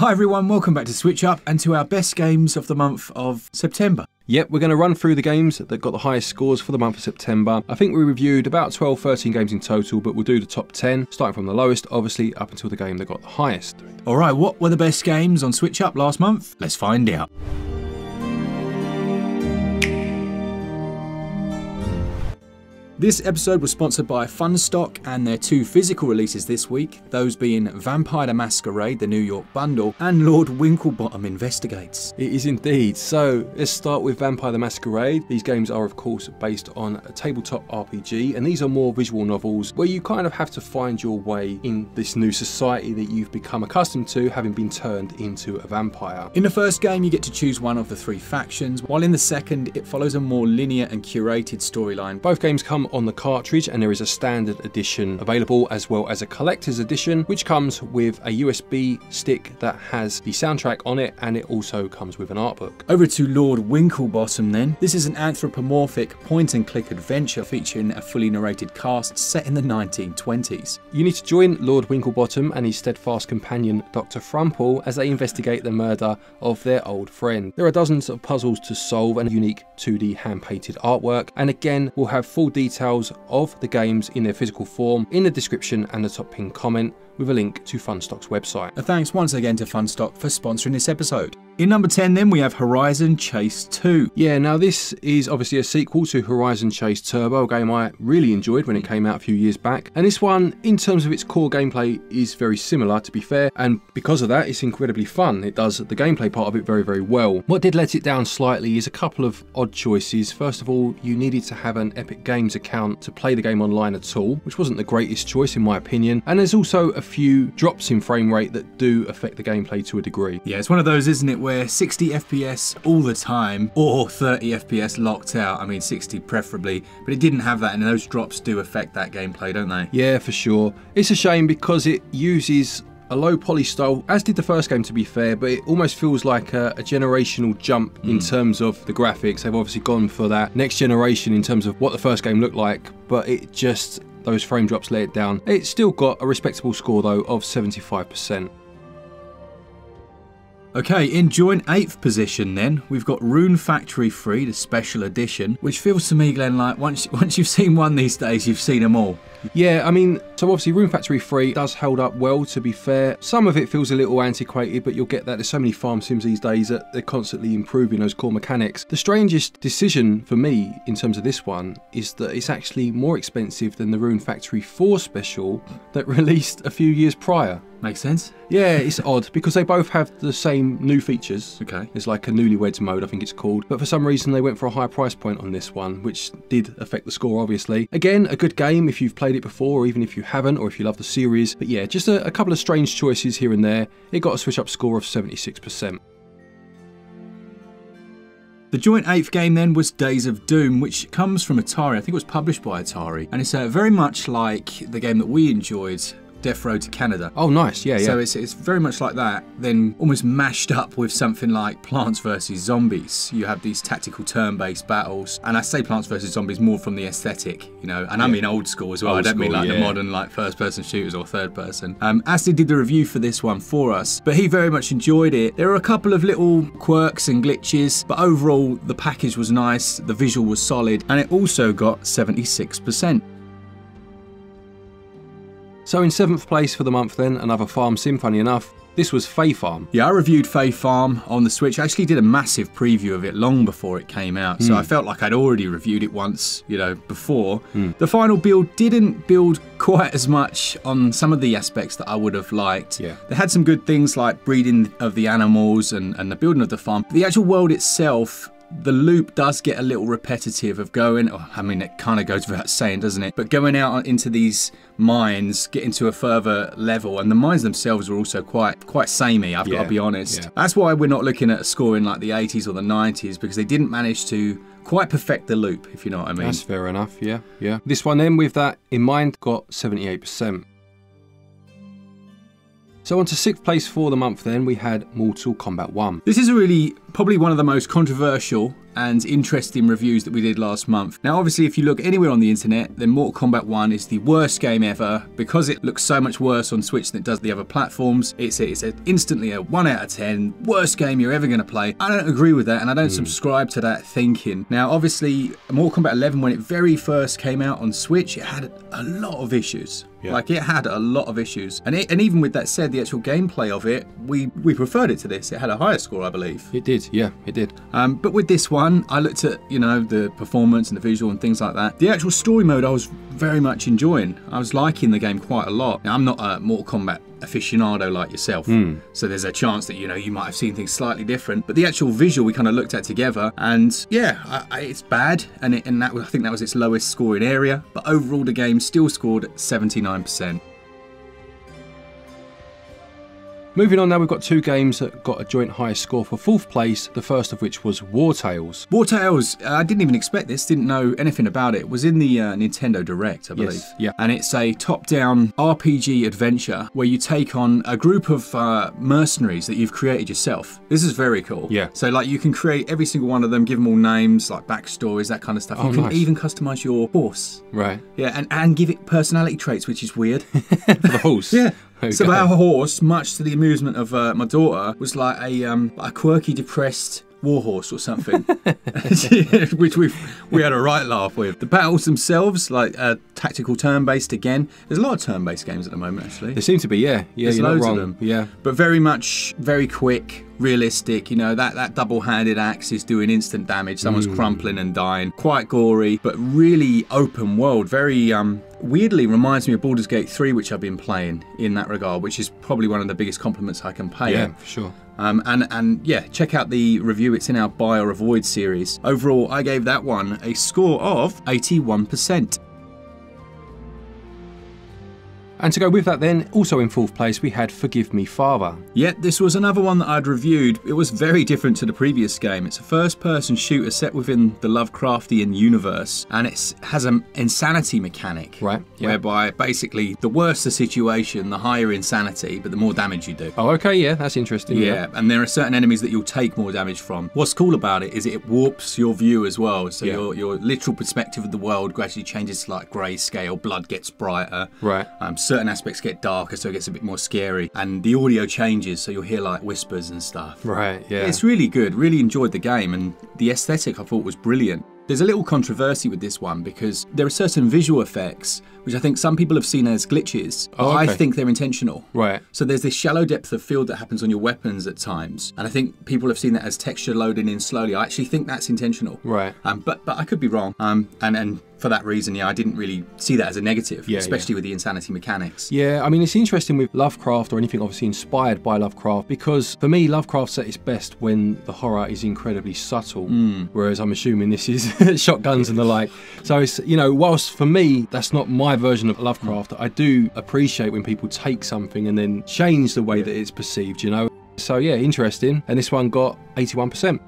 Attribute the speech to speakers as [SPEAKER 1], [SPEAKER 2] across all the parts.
[SPEAKER 1] Hi everyone, welcome back to SwitchUp and to our best games of the month of September.
[SPEAKER 2] Yep, we're going to run through the games that got the highest scores for the month of September. I think we reviewed about 12, 13 games in total, but we'll do the top 10, starting from the lowest, obviously, up until the game that got the highest.
[SPEAKER 1] Alright, what were the best games on SwitchUp last month? Let's find out. This episode was sponsored by Funstock and their two physical releases this week, those being Vampire the Masquerade, the New York bundle, and Lord Winklebottom Investigates.
[SPEAKER 2] It is indeed. So let's start with Vampire the Masquerade. These games are of course based on a tabletop RPG, and these are more visual novels where you kind of have to find your way in this new society that you've become accustomed to, having been turned into a vampire.
[SPEAKER 1] In the first game you get to choose one of the three factions, while in the second it follows a more linear and curated storyline.
[SPEAKER 2] Both games come on the cartridge, and there is a standard edition available as well as a collector's edition, which comes with a USB stick that has the soundtrack on it, and it also comes with an art book.
[SPEAKER 1] Over to Lord Winklebottom then. This is an anthropomorphic point-and-click adventure featuring a fully narrated cast set in the 1920s.
[SPEAKER 2] You need to join Lord Winklebottom and his steadfast companion Dr. Frumple as they investigate the murder of their old friend. There are dozens of puzzles to solve and unique 2D hand-painted artwork, and again we'll have full details of the games in their physical form in the description and the top pinned comment, with a link to Funstock's website.
[SPEAKER 1] Thanks once again to Funstock for sponsoring this episode. In number 10 then we have Horizon Chase 2.
[SPEAKER 2] Yeah, now this is obviously a sequel to Horizon Chase Turbo, a game I really enjoyed when it came out a few years back. And this one, in terms of its core gameplay, is very similar, to be fair, and because of that it's incredibly fun. It does the gameplay part of it very, very well. What did let it down slightly is a couple of odd choices. First of all, you needed to have an Epic Games account to play the game online at all, which wasn't the greatest choice in my opinion, and there's also a few drops in frame rate that do affect the gameplay to a degree.
[SPEAKER 1] Yeah, it's one of those, isn't it, where 60 FPS all the time or 30 FPS locked out. I mean 60 preferably, but it didn't have that, and those drops do affect that gameplay, don't they?
[SPEAKER 2] Yeah, for sure. It's a shame because it uses a low poly style, as did the first game to be fair, but it almost feels like a generational jump in terms of the graphics. They've obviously gone for that next generation in terms of what the first game looked like, but it just, those frame drops let it down. It's still got a respectable score though of 75%.
[SPEAKER 1] Okay, in joint 8th position then, we've got Rune Factory 3, the special edition, which feels to me, Glenn, like once you've seen one these days, you've seen them all.
[SPEAKER 2] Yeah, I mean, so obviously Rune Factory 3 does hold up well, to be fair. Some of it feels a little antiquated, but you'll get that. There's so many farm sims these days that they're constantly improving those core mechanics. The strangest decision for me in terms of this one is that it's actually more expensive than the Rune Factory 4 special that released a few years prior.
[SPEAKER 1] Makes sense?
[SPEAKER 2] Yeah, it's odd because they both have the same new features.
[SPEAKER 1] Okay.
[SPEAKER 2] It's like a newlyweds mode, I think it's called. But for some reason they went for a higher price point on this one, which did affect the score, obviously. Again, a good game if you've played it before, or even if you haven't, or if you love the series. But yeah, just a couple of strange choices here and there. It got a SwitchUp score of 76%.
[SPEAKER 1] The joint 8th game then was Days of Doom, which comes from Atari. I think it was published by Atari. And it's very much like the game that we enjoyed, Death Road to Canada.
[SPEAKER 2] Oh, nice. Yeah, yeah.
[SPEAKER 1] So it's very much like that, then almost mashed up with something like Plants vs Zombies. You have these tactical turn-based battles, and I say Plants vs Zombies more from the aesthetic, you know, and I mean old school as well. I don't mean like the modern like first-person shooters or third-person. Ashley did the review for this one for us, but he very much enjoyed it. There were a couple of little quirks and glitches, but overall the package was nice, the visual was solid, and it also got 76%.
[SPEAKER 2] So in 7th place for the month then, another farm sim, funny enough, this was Fae Farm.
[SPEAKER 1] Yeah, I reviewed Fae Farm on the Switch. I actually did a massive preview of it long before it came out, so I felt like I'd already reviewed it once, you know, before. The final build didn't build quite as much on some of the aspects that I would have liked.
[SPEAKER 2] Yeah.
[SPEAKER 1] They had some good things like breeding of the animals and the building of the farm. The actual world itself, the loop does get a little repetitive of going, I mean, it kind of goes without saying, doesn't it? But going out into these mines, getting to a further level, and the mines themselves are also quite samey, I've got to be honest. That's why we're not looking at a score in like the 80s or the 90s, because they didn't manage to quite perfect the loop, if you know what I mean.
[SPEAKER 2] That's fair enough, yeah, yeah. This one then, with that in mind, got 78%. So on to 6th place for the month then, we had Mortal Kombat 1.
[SPEAKER 1] This is probably one of the most controversial and interesting reviews that we did last month. Now, obviously, if you look anywhere on the internet, then Mortal Kombat 1 is the worst game ever because it looks so much worse on Switch than it does the other platforms. It's instantly a 1 out of 10, worst game you're ever going to play. I don't agree with that, and I don't subscribe to that thinking. Now, obviously, Mortal Kombat 11, when it very first came out on Switch, it had a lot of issues. Yeah. Like, it had a lot of issues. And even with that said, the actual gameplay of it, we preferred it to this. It had a higher score, I believe.
[SPEAKER 2] It did, yeah, it did.
[SPEAKER 1] But with this one, I looked at, you know, the performance and the visual and things like that. The actual story mode I was very much enjoying. I was liking the game quite a lot. Now, I'm not a Mortal Kombat aficionado like yourself, so there's a chance that, you know, you might have seen things slightly different, but the actual visual we kind of looked at together, and yeah, it's bad, and I think that was its lowest scoring area, but overall the game still scored 79%.
[SPEAKER 2] Moving on now, we've got two games that got a joint highest score for 4th place, the first of which was Wartales.
[SPEAKER 1] Wartales, I didn't even expect this, didn't know anything about it. It was in the Nintendo Direct, I believe.
[SPEAKER 2] Yes, yeah.
[SPEAKER 1] And it's a top-down RPG adventure where you take on a group of mercenaries that you've created yourself. This is very cool.
[SPEAKER 2] Yeah.
[SPEAKER 1] So, like, you can create every single one of them, give them all names, like backstories, that kind of stuff. You can even customize your horse.
[SPEAKER 2] Right.
[SPEAKER 1] Yeah, and give it personality traits, which is weird.
[SPEAKER 2] For the horse?
[SPEAKER 1] Yeah.
[SPEAKER 2] Okay.
[SPEAKER 1] So our horse, much to the amusement of my daughter, was like a quirky, depressed warhorse or something, which we had a right laugh with. The battles themselves, like tactical turn-based again. There's a lot of turn-based games at the moment, actually.
[SPEAKER 2] There seem to be, yeah. Yeah,
[SPEAKER 1] there's
[SPEAKER 2] you're
[SPEAKER 1] loads
[SPEAKER 2] not wrong.
[SPEAKER 1] of them.
[SPEAKER 2] Yeah.
[SPEAKER 1] But very quick, realistic. You know, that double-handed axe is doing instant damage. Someone's crumpling and dying. Quite gory, but really open world. Very weirdly reminds me of Baldur's Gate 3, which I've been playing in that regard, which is probably one of the biggest compliments I can pay.
[SPEAKER 2] Yeah, for sure.
[SPEAKER 1] And yeah, check out the review. It's in our Buy or Avoid series. Overall, I gave that one a score of 81%.
[SPEAKER 2] And to go with that then, also in 4th place, we had Forgive Me Father.
[SPEAKER 1] Yeah, this was another one that I'd reviewed. It was very different to the previous game. It's a first-person shooter set within the Lovecraftian universe, and it has an insanity mechanic.
[SPEAKER 2] Right, yeah.
[SPEAKER 1] Whereby, basically, the worse the situation, the higher insanity, but the more damage you do.
[SPEAKER 2] Oh, okay, yeah, that's interesting.
[SPEAKER 1] Yeah, and there are certain enemies that you'll take more damage from. What's cool about it is it warps your view as well, so your literal perspective of the world gradually changes to like grayscale, blood gets brighter.
[SPEAKER 2] Right.
[SPEAKER 1] Certain aspects get darker, so it gets a bit more scary, and the audio changes, so you'll hear like whispers and stuff.
[SPEAKER 2] Right, yeah.
[SPEAKER 1] It's really good. Really enjoyed the game, and the aesthetic I thought was brilliant. There's a little controversy with this one because there are certain visual effects which I think some people have seen as glitches, but I think they're intentional.
[SPEAKER 2] Right.
[SPEAKER 1] So there's this shallow depth of field that happens on your weapons at times, and I think people have seen that as texture loading in slowly. I actually think that's intentional.
[SPEAKER 2] Right.
[SPEAKER 1] But I could be wrong. And for that reason, yeah, I didn't really see that as a negative, especially with the insanity mechanics.
[SPEAKER 2] Yeah, I mean, it's interesting with Lovecraft or anything obviously inspired by Lovecraft, because for me, Lovecraft's at its best when the horror is incredibly subtle, whereas I'm assuming this is shotguns and the like. So it's, you know, whilst for me, that's not my version of Lovecraft, I do appreciate when people take something and then change the way that it's perceived, you know? So yeah, interesting. And this one got 81%.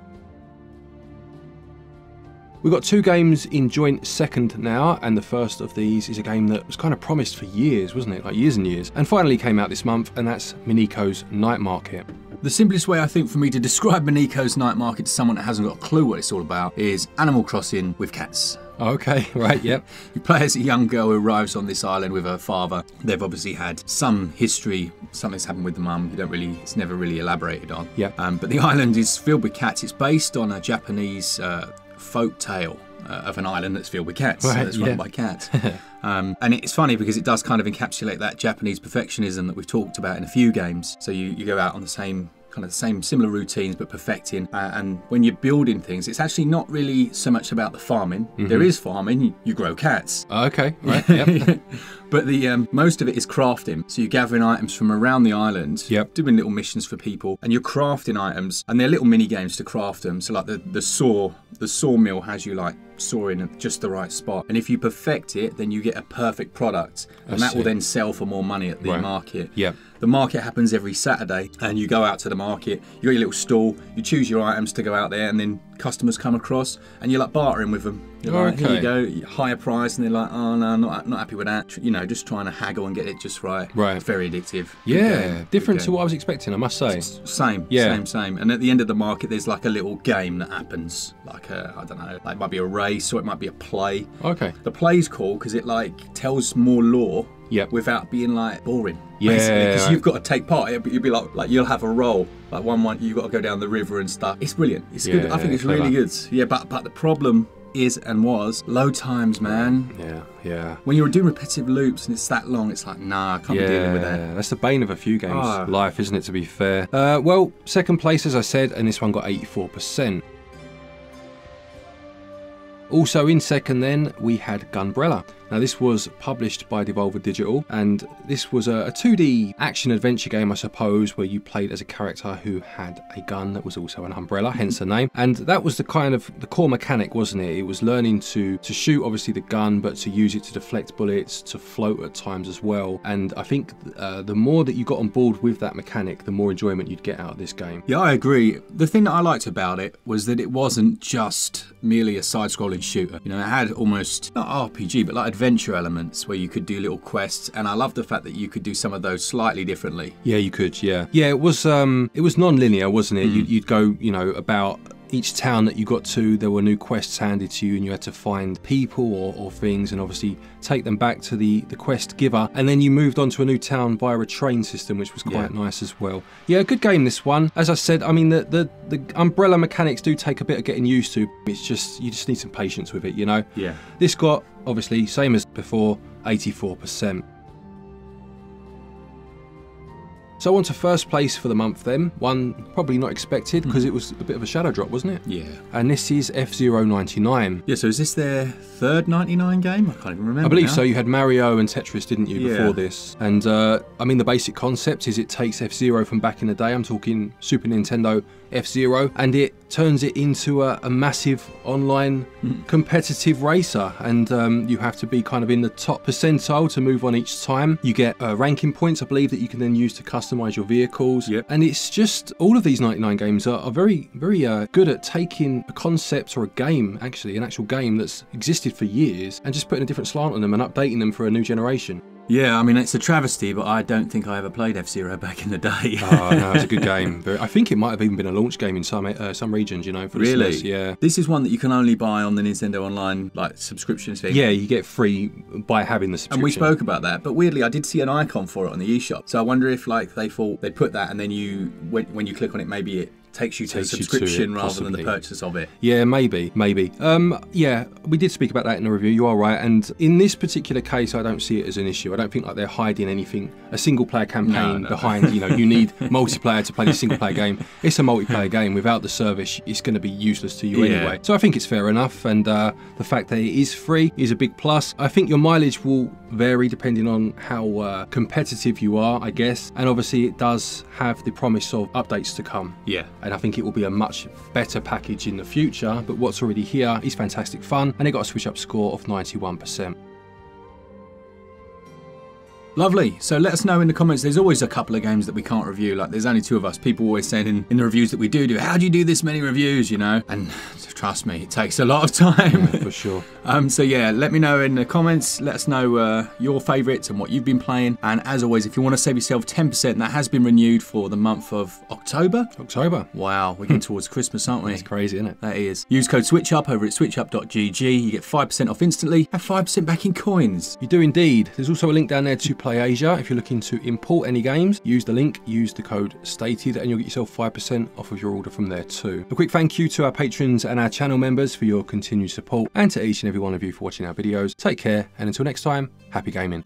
[SPEAKER 2] We've got two games in joint second now, and the first of these is a game that was kind of promised for years, wasn't it? Like years and years, and finally came out this month, and that's Mineko's Night Market.
[SPEAKER 1] The simplest way I think for me to describe Mineko's Night Market to someone that hasn't got a clue what it's all about is Animal Crossing with cats.
[SPEAKER 2] Okay, right, yep.
[SPEAKER 1] You play as a young girl who arrives on this island with her father. They've obviously had some history, something's happened with the mum. It's never really elaborated on.
[SPEAKER 2] Yeah.
[SPEAKER 1] But the island is filled with cats. It's based on a Japanese folk tale of an island that's filled with cats, that's run by cats. And it's funny because it does kind of encapsulate that Japanese perfectionism that we've talked about in a few games. So you go out on the same similar routines but perfecting, and when you're building things, it's actually not really so much about the farming. There is farming, you grow cats.
[SPEAKER 2] Okay, right, yep.
[SPEAKER 1] But the most of it is crafting. So you're gathering items from around the island, doing little missions for people, and you're crafting items, and they're little mini games to craft them. So like the sawmill has you like sawing at just the right spot, and if you perfect it, then you get a perfect product, and that will then sell for more money at the market. The market happens every Saturday, and you go out to the market, you got your little stall, you choose your items to go out there, and then customers come across, and you're like bartering with them. You're like, here you go, higher price, and they're like, oh no, not happy with that. You know, just trying to haggle and get it just right.
[SPEAKER 2] Right.
[SPEAKER 1] It's very addictive.
[SPEAKER 2] Yeah, different to what I was expecting, I must say.
[SPEAKER 1] Same. And at the end of the market, there's like a little game that happens. Like I don't know, like it might be a race or it might be a play.
[SPEAKER 2] Okay.
[SPEAKER 1] The play's cool because it like tells more lore.
[SPEAKER 2] Yep.
[SPEAKER 1] Without being like boring.
[SPEAKER 2] Yeah.
[SPEAKER 1] Because you've got to take part. You'll be like you'll have a role. Like one you've got to go down the river and stuff. It's brilliant. It's good. I think it's really good. Yeah, but the problem is and was load times, man.
[SPEAKER 2] Yeah.
[SPEAKER 1] When you're doing repetitive loops and it's that long, it's like, nah, I can't be dealing with that.
[SPEAKER 2] That's the bane of a few games' life, isn't it, to be fair? Well, second place, as I said, and this one got 84%. Also in second then, we had Gunbrella. Now this was published by Devolver Digital, and this was a 2D action-adventure game, I suppose, where you played as a character who had a gun that was also an umbrella, hence the name. And that was the kind of the core mechanic, wasn't it? It was learning to shoot, obviously, the gun, but to use it to deflect bullets, to float at times as well. And I think the more that you got on board with that mechanic, the more enjoyment you'd get out of this game.
[SPEAKER 1] Yeah, I agree. The thing that I liked about it was that it wasn't just merely a side-scrolling shooter. You know, it had almost, not RPG, but like adventure elements where you could do little quests, and I love the fact that you could do some of those slightly differently.
[SPEAKER 2] Yeah, you could, yeah. Yeah, it was non-linear, wasn't it? You'd go, you know, about each town that you got to, there were new quests handed to you, and you had to find people or things, and obviously take them back to the quest giver, and then you moved on to a new town via a train system, which was quite nice as well. Yeah, good game, this one. As I said, I mean, the umbrella mechanics do take a bit of getting used to. It's just, you just need some patience with it, you know? Yeah. This got, obviously, same as before, 84%. So on to first place for the month then. One probably not expected because it was a bit of a shadow drop, wasn't it? Yeah. And this is F-Zero 99.
[SPEAKER 1] Yeah, so is this their third 99 game? I can't even remember.
[SPEAKER 2] I believe so. You had Mario and Tetris, didn't you, before this? And I mean, the basic concept is it takes F-Zero from back in the day, I'm talking Super Nintendo F-Zero, and it turns it into a massive online competitive racer, and you have to be kind of in the top percentile to move on each time. You get ranking points, I believe, that you can then use to customize your vehicles. And it's just, all of these 99 games are very, very good at taking a concept or a game, actually, an actual game that's existed for years, and just putting a different slant on them and updating them for a new generation.
[SPEAKER 1] Yeah, I mean, it's a travesty, but I don't think I ever played F-Zero back in the day.
[SPEAKER 2] Oh, no, it's a good game. I think it might have even been a launch game in some regions, you know, for the SNES, yeah.
[SPEAKER 1] This is one that you can only buy on the Nintendo Online, like, subscription thing.
[SPEAKER 2] Yeah, you get free by having the subscription.
[SPEAKER 1] And we spoke about that, but weirdly, I did see an icon for it on the eShop. So I wonder if, like, they thought they'd put that, and then when you click on it, maybe it takes you to the subscription rather than the purchase of it.
[SPEAKER 2] Yeah, maybe. Yeah, we did speak about that in the review, you are right, and in this particular case I don't see it as an issue. I don't think like they're hiding anything, a single player campaign behind, you know, you need multiplayer to play this single player game. It's a multiplayer game. Without the service, it's going to be useless to you anyway. So I think it's fair enough, and the fact that it is free is a big plus. I think your mileage will vary depending on how competitive you are, I guess, and obviously it does have the promise of updates to come. Yeah. And I think it will be a much better package in the future, but what's already here is fantastic fun, and it got a SwitchUp score of 91%.
[SPEAKER 1] Lovely. So let us know in the comments. There's always a couple of games that we can't review. Like, there's only 2 of us. People always saying in the reviews that we do, how do you do this many reviews, you know? And trust me, it takes a lot of time.
[SPEAKER 2] Yeah, for sure.
[SPEAKER 1] So yeah, let me know in the comments. Let us know your favourites and what you've been playing. And as always, if you want to save yourself 10%, that has been renewed for the month of October. Wow, we're getting towards Christmas, aren't we?
[SPEAKER 2] It's crazy, isn't it?
[SPEAKER 1] That is. Use code SwitchUp over at switchup.gg. You get 5% off instantly. Have 5% back in coins.
[SPEAKER 2] You do indeed. There's also a link down there to Play Asia. If you're looking to import any games, use the link, use the code STATED, and you'll get yourself 5% off of your order from there too. A quick thank you to our patrons and our channel members for your continued support, and to each and every one of you for watching our videos. Take care, and until next time, happy gaming.